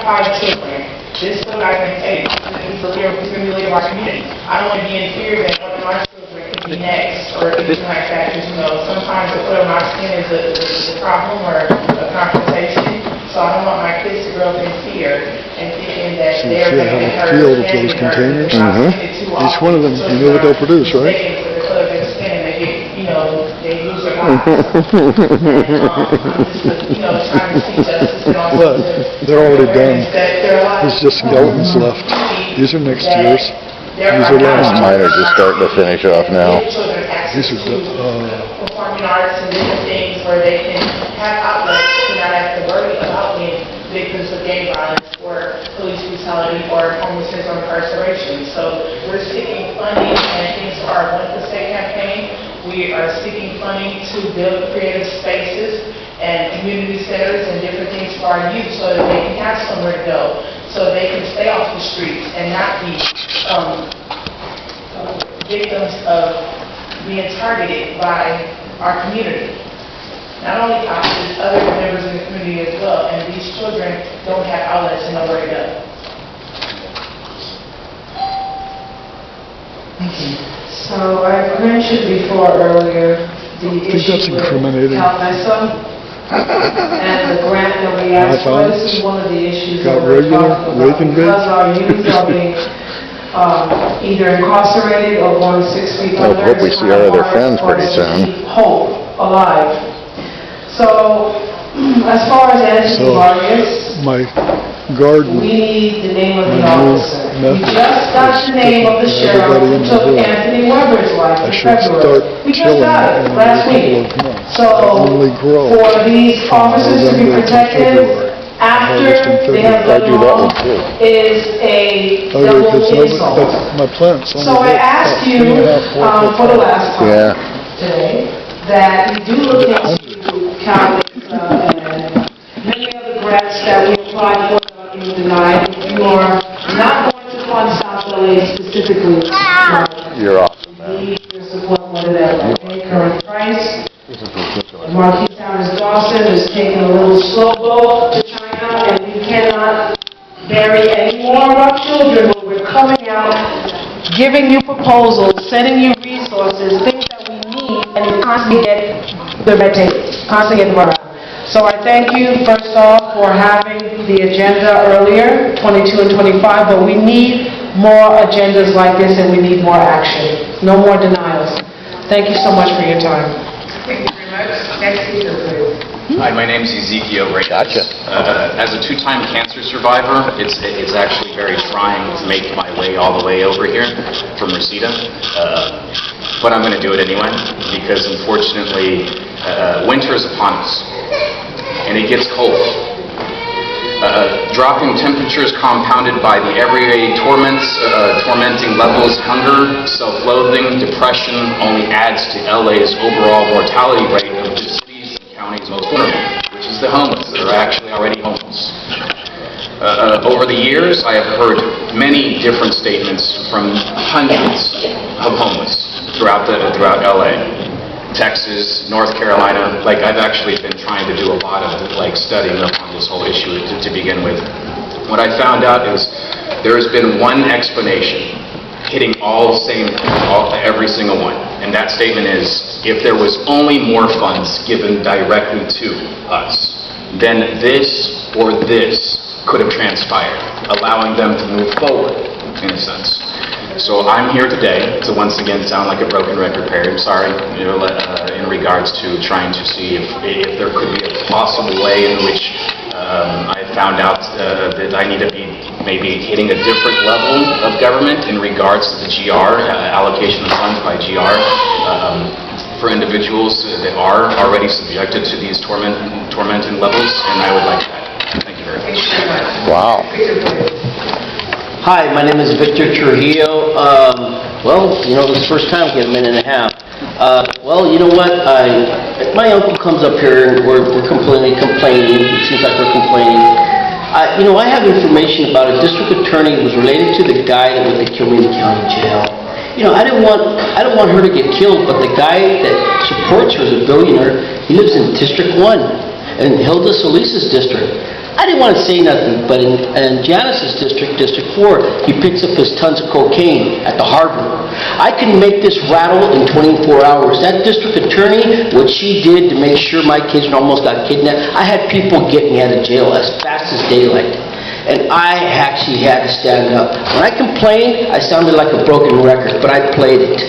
have 5 children. This is what I can take. He's going to be leader of our community. I don't want to be in fear that one of my children could be next or anything like that. Because, you know, sometimes the foot of my skin is a problem or a confrontation. So I don't want my kids to grow up in fear and thinking that they're going to get hurt. Field of those containers. Each one of them, you know what they'll produce, right? They lose their lives. But they're already done. There's just skeletons left. These are next year's. These are last Mine are just starting to finish off now. These are performing arts and different things where they can have outlets to not have to worry about being victims of gang violence or police brutality or homelessness or incarceration. So we're seeking funding, and thanks to our One for Safe campaign, we are seeking funding to build creative spaces and community centers and different things for our youth so that they can have somewhere to go, so they can stay off the streets and not be victims of being targeted by our community. Not only us, but other members in the community as well, and these children don't have outlets and nowhere to go. Thank you. So I've mentioned before earlier the issue with CalMESA and the grant that we asked for. This is one of the issues that we're talking about because our youth are being either incarcerated or going 6 feet under. I hope we see our other friends pretty soon. Hope alive. So as far as anti-barriers, my garden. we need the name of the officer. We just got the name of the sheriff who took Anthony Weber's life in February. We just got it last week. So for these officers to be protected after they have done wrong is a double insult. My plants. So I asked you for the last time today that you do look into CalMESA and many of the grants that we applied for that you denied. If you are not going to fund South LA specifically, You're awesome, man. we need your support whether that okay, current price. Marquis Towers Dawson is taking a little slow boat to China, and we cannot bury any more of our children when we're coming out, giving you proposals, sending you resources, things that we need, and we constantly get the red tape, constantly get the word out. So I thank you, first off, for having the agenda earlier, 22 and 25, but we need more agendas like this, and we need more action. No more denials. Thank you so much for your time. Thank you very much. Next speaker, please. Hi, my name is Ezekiel Reyes. Gotcha. As a 2-time cancer survivor, it's actually very trying to make my way all the way over here from Reseda. But I'm going to do it anyway, because unfortunately, winter is upon us, and it gets cold. Dropping temperatures compounded by the everyday tormenting levels, hunger, self-loathing, depression only adds to LA's overall mortality rate of the cities and counties most vulnerable, which is the homeless that are actually already homeless. Over the years, I have heard many different statements from hundreds of homeless throughout LA. Texas, North Carolina, like I've actually been trying to do a lot of studying up on this whole issue to begin with. What I found out is there has been one explanation hitting every single one, and that statement is, if there was only more funds given directly to us, then this or this could have transpired, allowing them to move forward, in a sense. So I'm here today to once again sound like a broken record, Perry. I'm sorry, in regards to trying to see if there could be a possible way in which I found out that I need to be maybe hitting a different level of government in regards to the GR, allocation of funds by GR, for individuals that are already subjected to these tormenting levels, and I would like that. Thank you very much. Wow. Hi, my name is Victor Trujillo. This first time getting a minute and a half. You know what? My uncle comes up here and we're complaining. It seems like we're complaining. I have information about a district attorney who was related to the guy that went to kill me in the county jail. I don't want her to get killed, but the guy that supports her is a billionaire. He lives in District 1 in Hilda Solis's district. I didn't want to say nothing, but in Janice's district, District 4, he picks up his tons of cocaine at the harbor. I can make this rattle in 24 hours. That district attorney, what she did to make sure my kids almost got kidnapped, I had people get me out of jail as fast as daylight. And I actually had to stand up. When I complained, I sounded like a broken record, but I played it.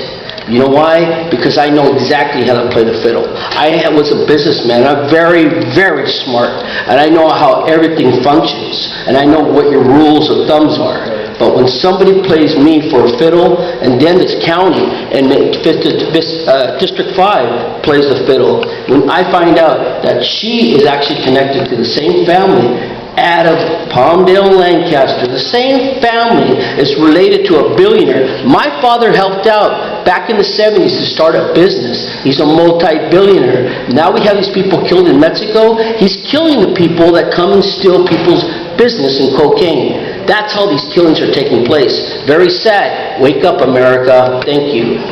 You know why? Because I know exactly how to play the fiddle. I was a businessman. I'm very, very smart. And I know how everything functions. And I know what your rules of thumbs are. But when somebody plays me for a fiddle, and then this county, and District 5 plays the fiddle, when I find out that she is actually connected to the same family out of Palmdale, Lancaster. The same family is related to a billionaire. My father helped out back in the 70s to start a business. He's a multi-billionaire. Now we have these people killed in Mexico. He's killing the people that come and steal people's business in cocaine. That's how these killings are taking place. Very sad. Wake up, America. Thank you.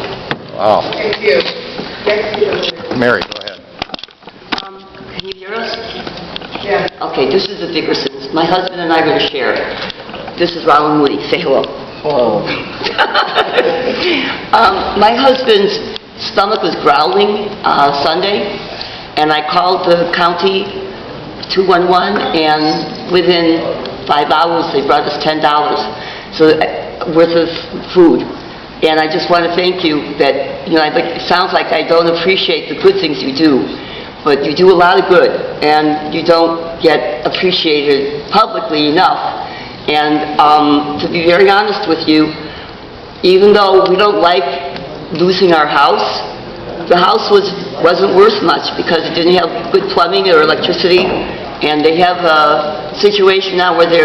Wow. Thank you. Mary, go ahead. Can you hear us? Yeah. Okay, this is the Dickersons. My husband and I are going to share. This is Ronald Moody. Say hello. Hello. My husband's stomach was growling Sunday, and I called the county 211, and within 5 hours they brought us $10 worth of food. And I just want to thank you that, it sounds like I don't appreciate the good things you do, but you do a lot of good, and you don't get appreciated publicly enough. And to be very honest with you, even though we don't like losing our house, the house wasn't worth much because it didn't have good plumbing or electricity, and they have a situation now where they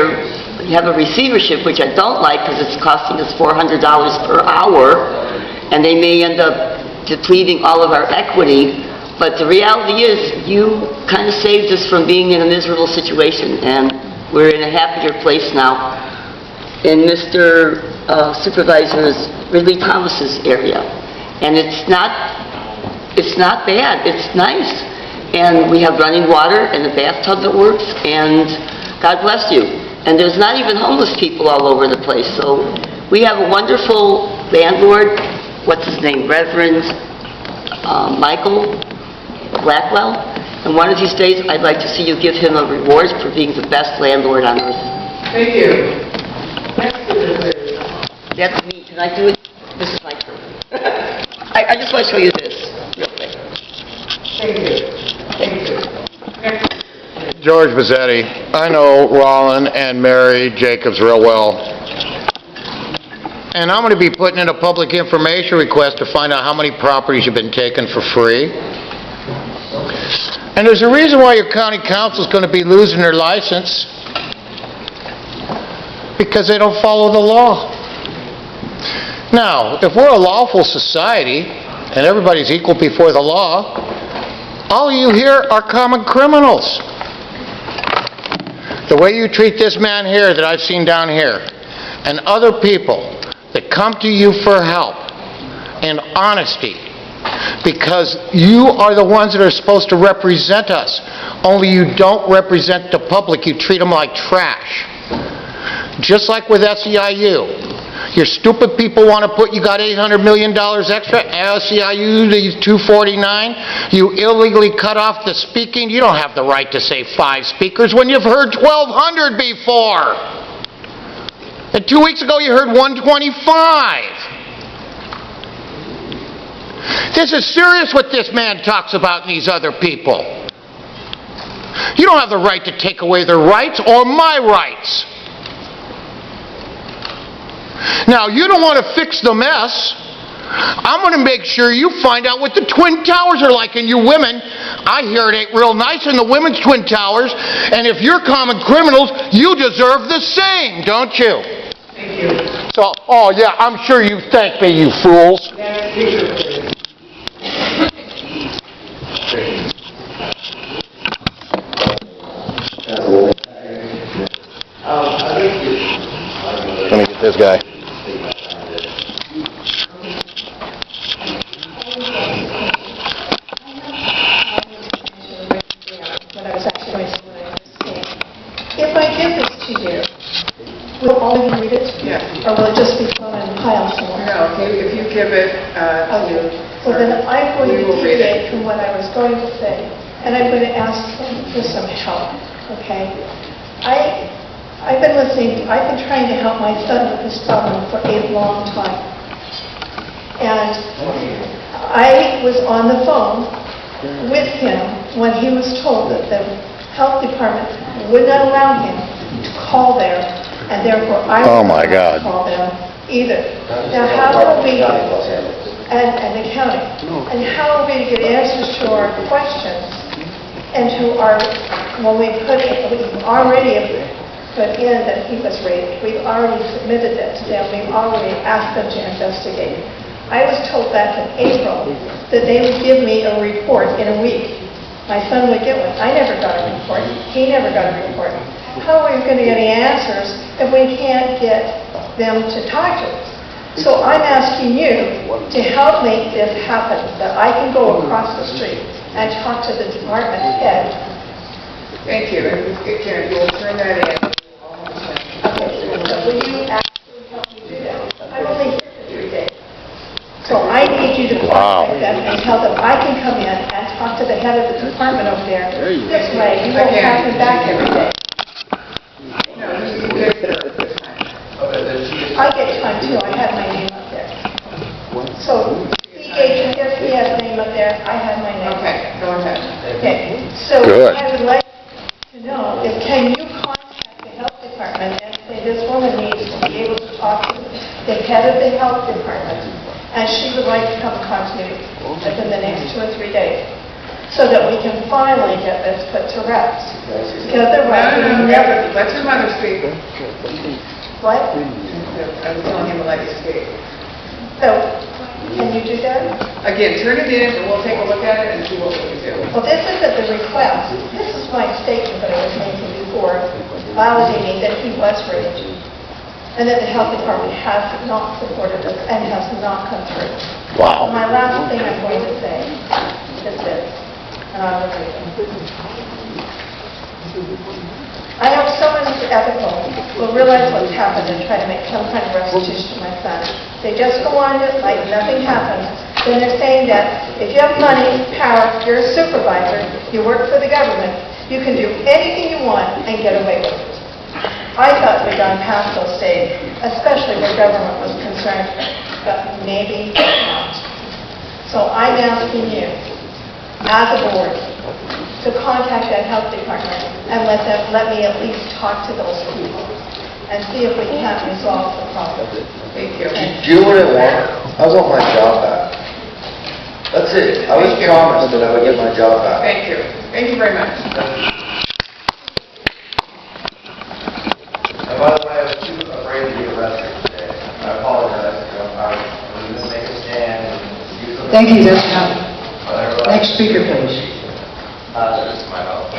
have a receivership, which I don't like because it's costing us $400 per hour, and they may end up depleting all of our equity. But the reality is, you kind of saved us from being in a miserable situation, and we're in a happier place now in Mr. Supervisor's Ridley Thomas's area. And it's not bad, it's nice. And we have running water and a bathtub that works, and God bless you. And there's not even homeless people all over the place. So we have a wonderful landlord, what's his name, Reverend Michael Blackwell, and one of these days I'd like to see you give him a reward for being the best landlord on earth. Thank you. That's me. Can I do it? This is my turn. I just want to show you this real quick. Thank you. Thank you. George Bazzetti, I know Rollin and Mary Jacobs real well. And I'm going to be putting in a public information request to find out how many properties have been taken for free. And there's a reason why your county council is going to be losing their license. Because they don't follow the law. Now, if we're a lawful society, and everybody's equal before the law, all you hear are common criminals. The way you treat this man here that I've seen down here, and other people that come to you for help and honesty, because you are the ones that are supposed to represent us. Only you don't represent the public. You treat them like trash. Just like with SEIU. Your stupid people want to you got $800 million extra, SEIU, these 249. You illegally cut off the speaking. You don't have the right to say 5 speakers when you've heard 1,200 before. And 2 weeks ago you heard 125. This is serious what this man talks about and these other people. You don't have the right to take away their rights or my rights. Now, you don't want to fix the mess. I'm going to make sure you find out what the Twin Towers are like. And you women, I hear it ain't real nice in the women's Twin Towers. And if you're common criminals, you deserve the same, don't you? Thank you. So, oh yeah, I'm sure you thank me, you fools. Let me get this guy. Will all of you read it? Yeah. Or will it just be thrown in a pile somewhere? No, if you give it Okay. to... Well, then I'm going We to will read it. deviate from what I was going to say, and I'm going to ask for some help, okay? I've been trying to help my son with this problem for a long time. And I was on the phone with him when he was told that the health department would not allow him to call there, and therefore I Oh, would my not God. call them either. Now, how are we, and the county, and how are we to get answers to our questions and to our, when we've already put in that he was raped, we've already submitted that to them, we've already asked them to investigate. I was told back in April that they would give me a report in a week. My son would get one. I never got a report. He never got a report. How are we going to get any answers if we can't get them to talk to us? So I'm asking you to help make this happen, that I can go across the street and talk to the department head. Thank you. And Karen, you will turn that in. Okay, so will you actually help me do that? I'm only here for 3 days. So I need you to contact them and tell them I can come in and talk to the head of the department over there. This way, you won't have him back every day. No, you did it this time. I get time too, I had my name up there. So, he has his name up there, I had my name. Okay, go ahead. Okay, so Good. I would like to know, can you contact the health department and say this woman needs to be able to talk to the head of the health department, and she would like to come talk to me within the next 2 or 3 days, so that we can finally get this put to rest. Because otherwise, No, we never... let your mother speak. What? I was telling him to let you speak. So, can you do that? Again, turn it in, and we'll take a look at it and see what we can do. Well, this isn't the request. This is my statement that I was making before, validating that he was raped, and that the health department has not supported us and has not come through. Wow. My last thing I'm going to say is this, and I will read it. I hope someone who's ethical will realize what's happened and try to make some kind of restitution to my son. They just go on it like nothing happened. Then they're saying that if you have money, power, you're a supervisor, you work for the government, you can do anything you want and get away with it. I thought we'd gone past those days, especially where government was concerned, but maybe not. So I'm asking you, as a board, to contact that health department and let me at least talk to those people and see if we can't resolve the problem. Thank you. Do you know what I want? I want my job back. That's it. I was promised that I would get my job back. Thank you. Thank you very much. And by the way, I was too afraid to be arrested today. I apologize. I was going to make a stand and do something. Thank you, Jessica. Next speaker, please. This is my help.